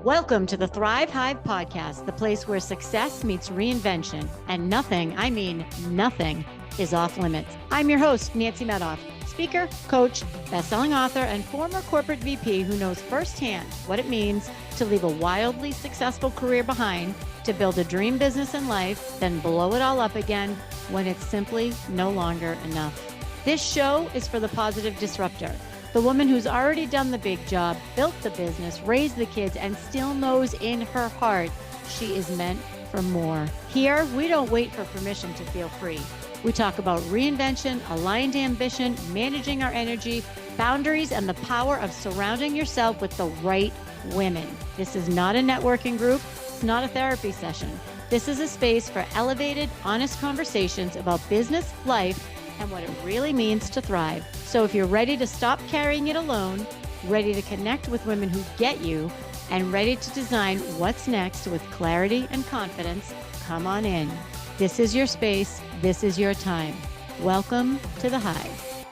Welcome to the Thrive Hive podcast, the place where success meets reinvention and nothing, I mean nothing, is off limits. I'm your host, Nancy Medoff, speaker, coach, best-selling author, and former corporate VP who knows firsthand what it means to leave a wildly successful career behind, to build a dream business and life, then blow it all up again when it's simply no longer enough. This show is for the positive disruptor. The woman who's already done the big job, built the business, raised the kids, and still knows in her heart she is meant for more. Here, we don't wait for permission to feel free. We talk about reinvention, aligned ambition, managing our energy, boundaries, and the power of surrounding yourself with the right women. This is not a networking group. It's not a therapy session. This is a space for elevated, honest conversations about business, life, and what it really means to thrive. So if you're ready to stop carrying it alone, ready to connect with women who get you, and ready to design what's next with clarity and confidence, come on in. This is your space. This is your time. Welcome to the Hive.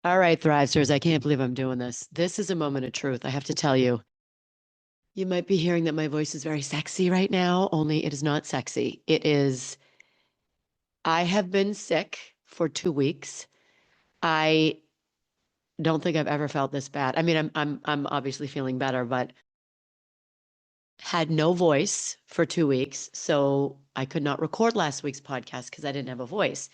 All right, Thrivesters, I can't believe I'm doing this. This is a moment of truth, I have to tell you. You might be hearing that my voice is very sexy right now, only it is not sexy. I have been sick for 2 weeks. I don't think I've ever felt this bad. I mean, I'm obviously feeling better, but had no voice for 2 weeks. So I could not record last week's podcast because I didn't have a voice.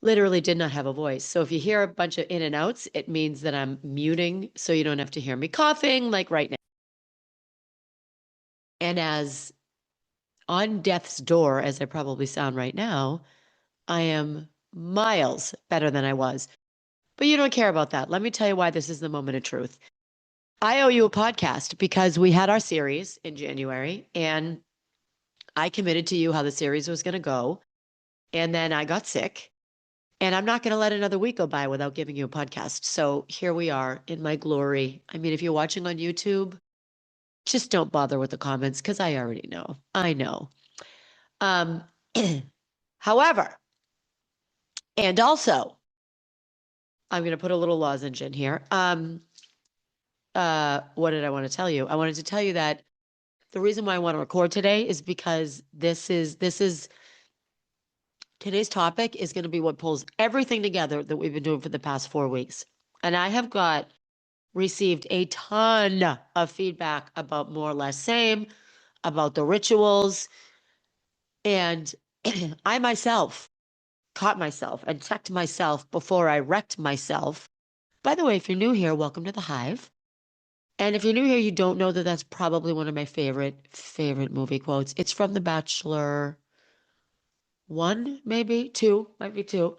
Literally did not have a voice. So if you hear a bunch of in and outs, it means that I'm muting so you don't have to hear me coughing like right now. And as on death's door, as I probably sound right now, I am miles better than I was. But you don't care about that. Let me tell you why this is the moment of truth. I owe you a podcast because we had our series in January and I committed to you how the series was going to go. And then I got sick and I'm not going to let another week go by without giving you a podcast. So here we are in my glory. I mean, if you're watching on YouTube, just don't bother with the comments because I already know. I know. However, and also, I'm going to put a little lozenge in here. What did I want to tell you? I wanted to tell you that the reason why I want to record today is because today's topic is going to be what pulls everything together that we've been doing for the past 4 weeks. And I have received a ton of feedback about more or less same, about the rituals. And I myself caught myself and checked myself before I wrecked myself. By the way, if you're new here, welcome to the Hive. And if you're new here, you don't know that that's probably one of my favorite movie quotes. It's from The Bachelor 1, maybe 2, might be 2.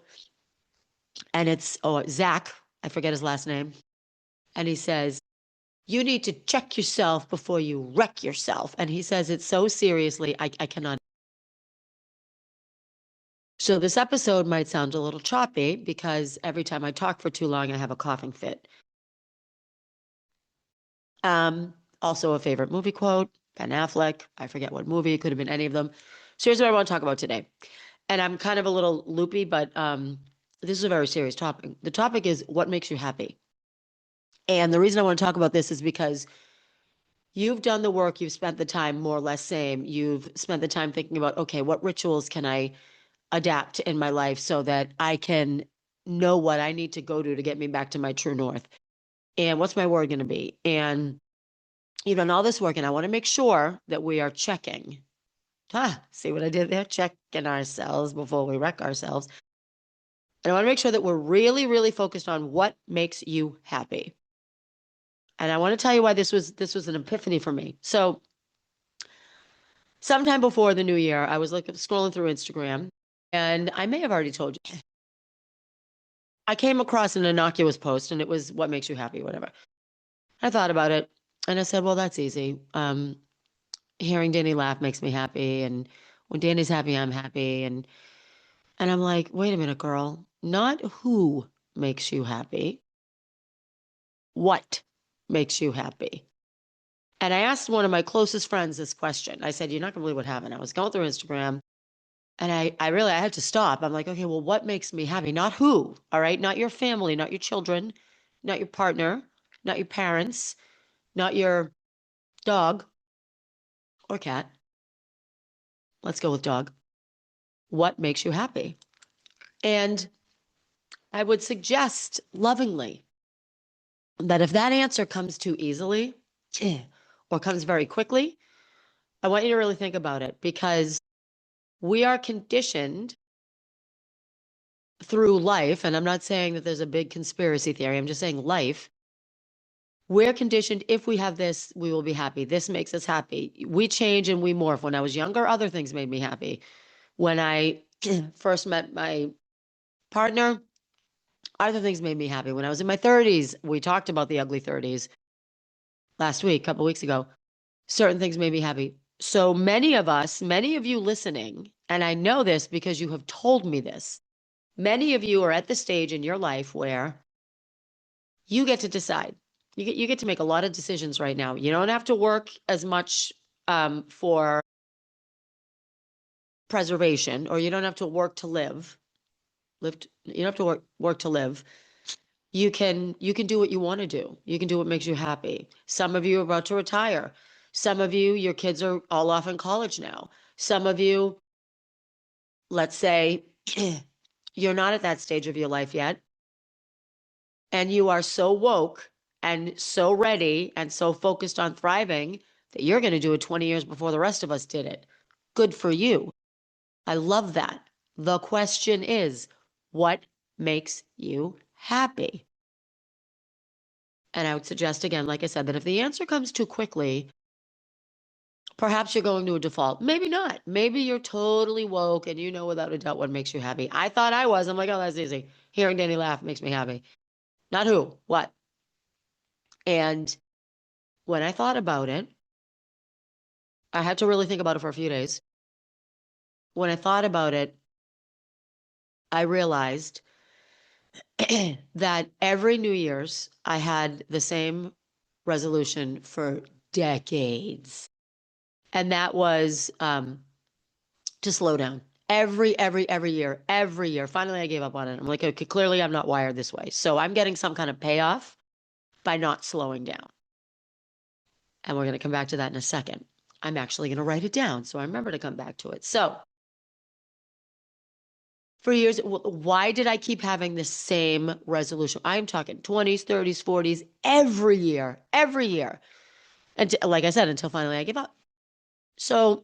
And it's Zach, I forget his last name. And he says, you need to check yourself before you wreck yourself. And he says it so seriously, I cannot. So this episode might sound a little choppy because every time I talk for too long, I have a coughing fit. Also a favorite movie quote, Ben Affleck. I forget what movie, it could have been any of them. So here's what I want to talk about today. And I'm kind of a little loopy, but this is a very serious topic. The topic is what makes you happy. And the reason I want to talk about this is because you've done the work, you've spent the time more or less same. You've spent the time thinking about, okay, what rituals can I adapt in my life so that I can know what I need to go to get me back to my true north? And what's my word going to be? And you've done all this work, and I want to make sure that we are checking. See what I did there? Checking ourselves before we wreck ourselves. And I want to make sure that we're really, really focused on what makes you happy. And I want to tell you why this was an epiphany for me. So sometime before the new year, I was scrolling through Instagram, and I may have already told you. I came across an innocuous post, and it was what makes you happy, whatever. I thought about it, and I said, well, that's easy. Hearing Danny laugh makes me happy, and when Danny's happy, I'm happy. And I'm like, wait a minute, girl. Not who makes you happy. What makes you happy? And I asked one of my closest friends this question. I said, you're not going to believe what happened. I was going through Instagram, and I had to stop. I'm like, okay, well, what makes me happy? Not who, all right? Not your family, not your children, not your partner, not your parents, not your dog or cat. Let's go with dog. What makes you happy? And I would suggest lovingly that if that answer comes too easily or comes very quickly, I want you to really think about it, because we are conditioned through life. And I'm not saying that there's a big conspiracy theory. I'm just saying life. We're conditioned, if we have this, we will be happy. This makes us happy. We change and we morph. When I was younger, other things made me happy. When I first met my partner, other things made me happy. When I was in my 30s, we talked about the ugly 30s last week, a couple weeks ago. Certain things made me happy. So many of us, many of you listening, and I know this because you have told me this, many of you are at the stage in your life where you get to decide. You get to make a lot of decisions right now. You don't have to work as much for preservation, or you don't have to work to live. You don't have to work to live. You can do what you want to do. You can do what makes you happy. Some of you are about to retire. Some of you, your kids are all off in college now. Some of you, let's say, you're not at that stage of your life yet, and you are so woke and so ready and so focused on thriving that you're going to do it 20 years before the rest of us did it. Good for you. I love that. The question is, what makes you happy? And I would suggest, again, like I said, that if the answer comes too quickly, perhaps you're going to a default. Maybe not. Maybe you're totally woke and you know without a doubt what makes you happy. I thought I was. I'm like, oh, that's easy. Hearing Danny laugh makes me happy. Not who, what. And when I thought about it, I had to really think about it for a few days. When I thought about it, I realized that every New Year's, I had the same resolution for decades. And that was to slow down. Every year. Finally, I gave up on it. I'm like, okay, clearly I'm not wired this way. So I'm getting some kind of payoff by not slowing down. And we're going to come back to that in a second. I'm actually going to write it down so I remember to come back to it. So for years, why did I keep having the same resolution? I'm talking 20s, 30s, 40s, every year. And like I said, until finally I gave up. So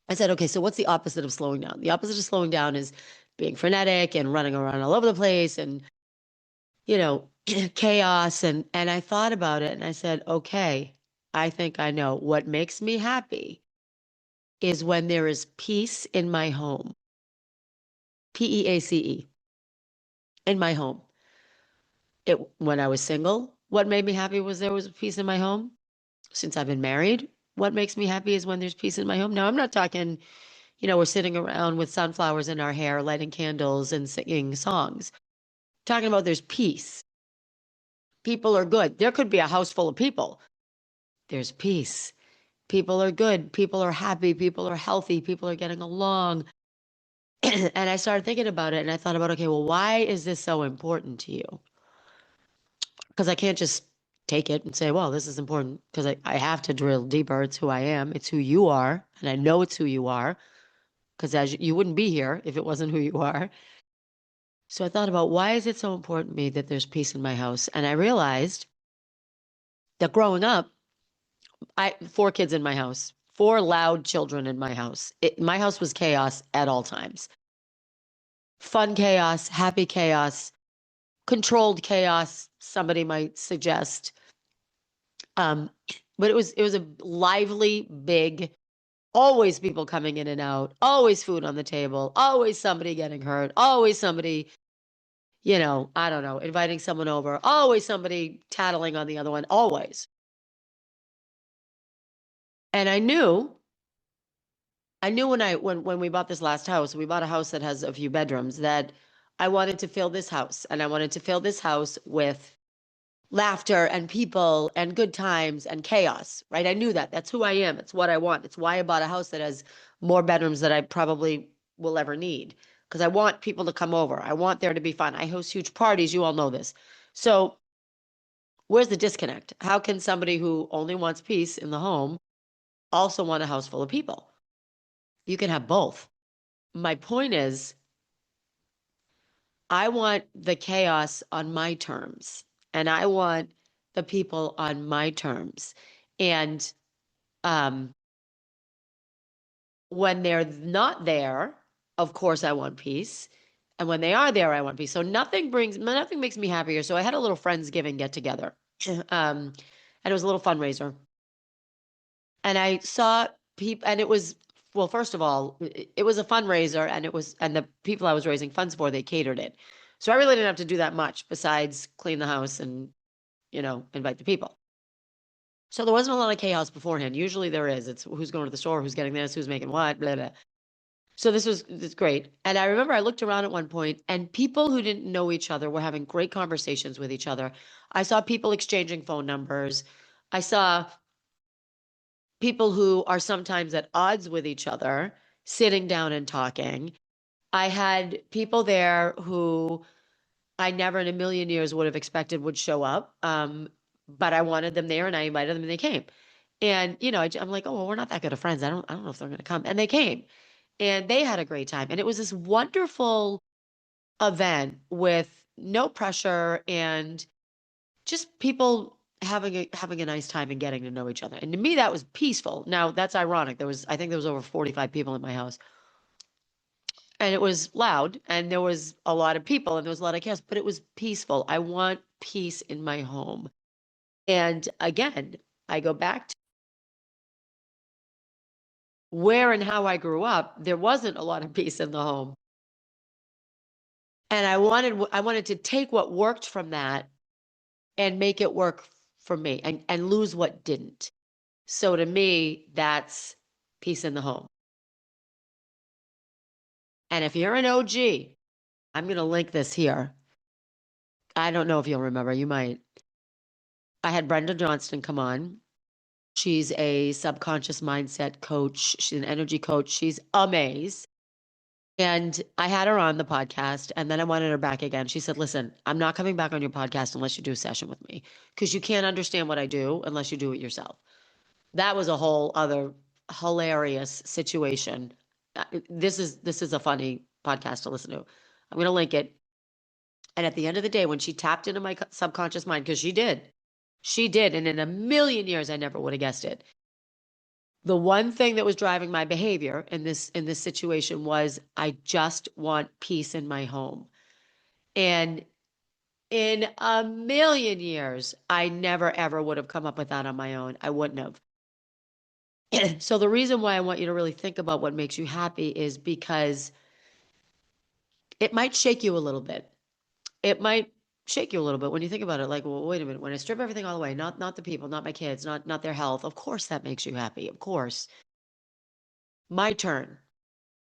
I said, okay, so what's the opposite of slowing down? The opposite of slowing down is being frenetic and running around all over the place and, chaos. And I thought about it and I said, okay, I think I know. What makes me happy is when there is peace in my home. PEACE, in my home. When I was single, what made me happy was there was peace in my home. Since I've been married, what makes me happy is when there's peace in my home. Now, I'm not talking, we're sitting around with sunflowers in our hair, lighting candles and singing songs. Talking about there's peace. People are good. There could be a house full of people. There's peace. People are good. People are happy. People are healthy. People are getting along. And I started thinking about it and I thought about, okay, well, why is this so important to you? Because I can't just take it and say, well, this is important, because I have to drill deeper. It's who I am. It's who you are. And I know it's who you are, because you wouldn't be here if it wasn't who you are. So I thought about, why is it so important to me that there's peace in my house? And I realized that growing up, 4 kids in my house, 4 loud children in my house. My house was chaos at all times. Fun chaos, happy chaos, controlled chaos, somebody might suggest. But it was a lively, big, always people coming in and out, always food on the table, always somebody getting hurt, always somebody, I don't know, inviting someone over, always somebody tattling on the other one, always. And I knew when we bought this last house, we bought a house that has a few bedrooms, that I wanted to fill this house, and I wanted to fill this house with laughter and people and good times and chaos, right? I knew that. That's who I am. It's what I want. It's why I bought a house that has more bedrooms than I probably will ever need, because I want people to come over. I want there to be fun. I host huge parties. You all know this. So Where's the disconnect? How can somebody who only wants peace in the home also want a house full of people? You can have both. My point is, I want the chaos on my terms, and I want the people on my terms. And when they're not there, of course I want peace. And when they are there, I want peace. So nothing makes me happier. So I had a little Friendsgiving get together. And it was a little fundraiser. And I saw people, and it was, well, first of all, it was a fundraiser, and the people I was raising funds for, they catered it. So I really didn't have to do that much besides clean the house and, invite the people. So there wasn't a lot of chaos beforehand. Usually there is. It's who's going to the store, who's getting this, who's making what, blah, blah. So it's great. And I remember I looked around at one point, and people who didn't know each other were having great conversations with each other. I saw people exchanging phone numbers. I saw people who are sometimes at odds with each other sitting down and talking. I had people there who I never in a million years would have expected would show up. But I wanted them there and I invited them and they came. And, I'm like, oh, well, we're not that good of friends. I don't know if they're going to come. And they came and they had a great time. And it was this wonderful event with no pressure and just people having a nice time and getting to know each other. And to me, that was peaceful. Now that's ironic. I think there was over 45 people in my house. And it was loud and there was a lot of people and there was a lot of chaos, but it was peaceful. I want peace in my home. And again, I go back to where and how I grew up. There wasn't a lot of peace in the home. And I wanted to take what worked from that and make it work for me and lose what didn't. So to me, that's peace in the home. And if you're an OG, I'm going to link this here. I don't know if you'll remember, you might. I had Brenda Johnston come on. She's a subconscious mindset coach. She's an energy coach. She's amazing. And I had her on the podcast and then I wanted her back again. She said, listen, I'm not coming back on your podcast unless you do a session with me because you can't understand what I do unless you do it yourself. That was a whole other hilarious situation. This is a funny podcast to listen to. I'm going to link it. And at the end of the day, when she tapped into my subconscious mind, because she did. And in a million years, I never would have guessed it. The one thing that was driving my behavior in this situation was I just want peace in my home. And in a million years, I never, ever would have come up with that on my own. I wouldn't have. So the reason why I want you to really think about what makes you happy is because it might shake you a little bit. It might shake you a little bit when you think about it. Like, well, wait a minute. When I strip everything all away, not the people, not my kids, not their health, of course that makes you happy. Of course. My turn.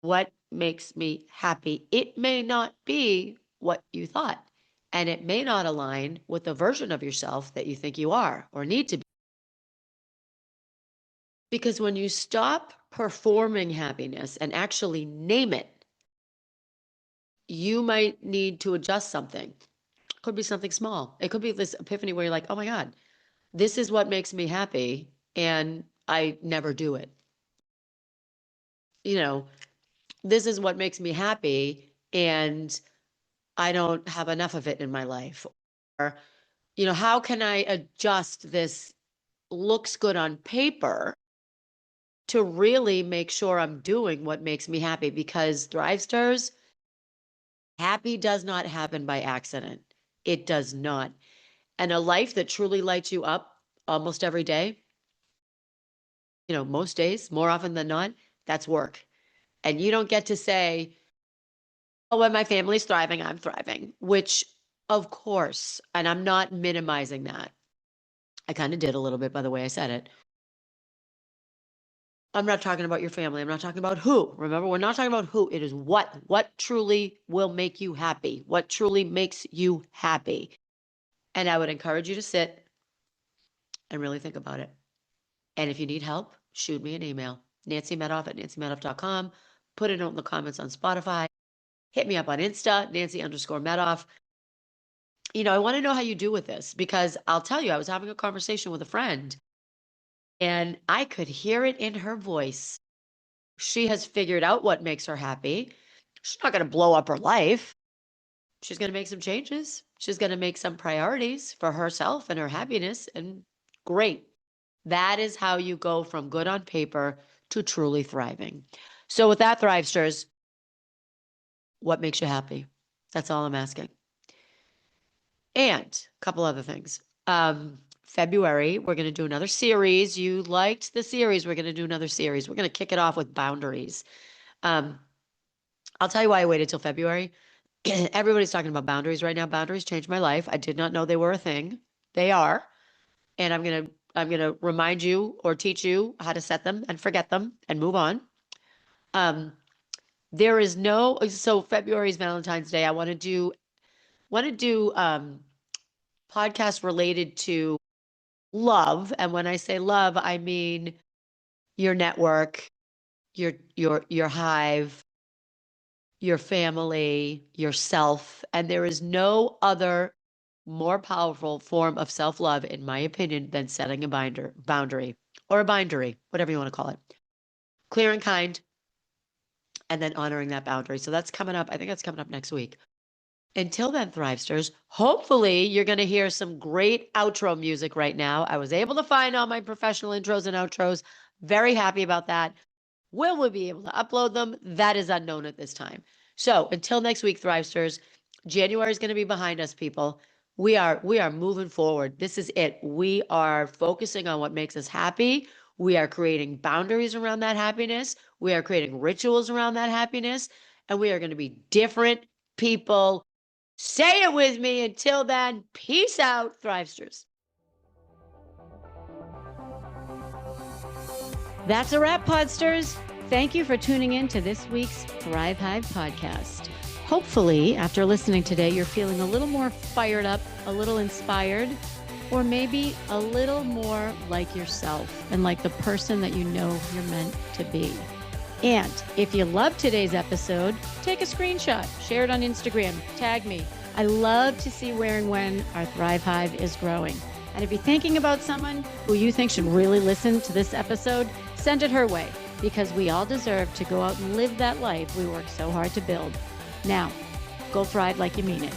What makes me happy? It may not be what you thought, and it may not align with the version of yourself that you think you are or need to be. Because when you stop performing happiness and actually name it, you might need to adjust something. It could be something small. It could be this epiphany where you're like, oh my God, this is what makes me happy, and I never do it. This is what makes me happy, and I don't have enough of it in my life. Or, how can I adjust this looks good on paper to really make sure I'm doing what makes me happy? Because Thrivesters, happy does not happen by accident. It does not. And a life that truly lights you up almost every day, most days, more often than not, that's work. And you don't get to say, oh, when my family's thriving, I'm thriving, which of course, and I'm not minimizing that. I kind of did a little bit by the way I said it. I'm not talking about your family. I'm not talking about who. Remember, we're not talking about who. It is what truly will make you happy, what truly makes you happy. And I would encourage you to sit and really think about it. And if you need help, shoot me an email, nancymedoff@nancymedoff.com. Put a note in the comments on Spotify. Hit me up on Insta, Nancy_Medoff. I want to know how you do with this, because I'll tell you, I was having a conversation with a friend and I could hear it in her voice. She has figured out what makes her happy. She's not going to blow up her life. She's going to make some changes. She's going to make some priorities for herself and her happiness. And great. That is how you go from good on paper to truly thriving. So with that, Thrivesters, what makes you happy? That's all I'm asking. And a couple other things. February, we're going to do another series. You liked the series. We're going to do another series. We're going to kick it off with boundaries. I'll tell you why I waited till February. Everybody's talking about boundaries right now. Boundaries changed my life. I did not know they were a thing. They are. And I'm going to remind you or teach you how to set them and forget them and move on. There is no, so February is Valentine's Day. I want to do podcasts related to love. And when I say love, I mean your network, your hive, your family, yourself. And there is no other more powerful form of self-love, in my opinion, than setting a boundary or a bindery, whatever you want to call it. Clear and kind, and then honoring that boundary. So that's coming up. I think that's coming up next week. Until then, Thrivesters, hopefully you're going to hear some great outro music right now. I was able to find all my professional intros and outros. Very happy about that. Will we be able to upload them? That is unknown at this time. So until next week, Thrivesters, January is going to be behind us, people. We are moving forward. This is it. We are focusing on what makes us happy. We are creating boundaries around that happiness. We are creating rituals around that happiness. And we are going to be different people. Say it with me. Until then, peace out, Thrivesters. That's a wrap, Podsters. Thank you for tuning in to this week's Thrive Hive podcast. Hopefully, after listening today, you're feeling a little more fired up, a little inspired, or maybe a little more like yourself and like the person that you know you're meant to be. And if you loved today's episode, take a screenshot, share it on Instagram, tag me. I love to see where and when our Thrive Hive is growing. And if you're thinking about someone who you think should really listen to this episode, send it her way, because we all deserve to go out and live that life we work so hard to build. Now, go thrive like you mean it.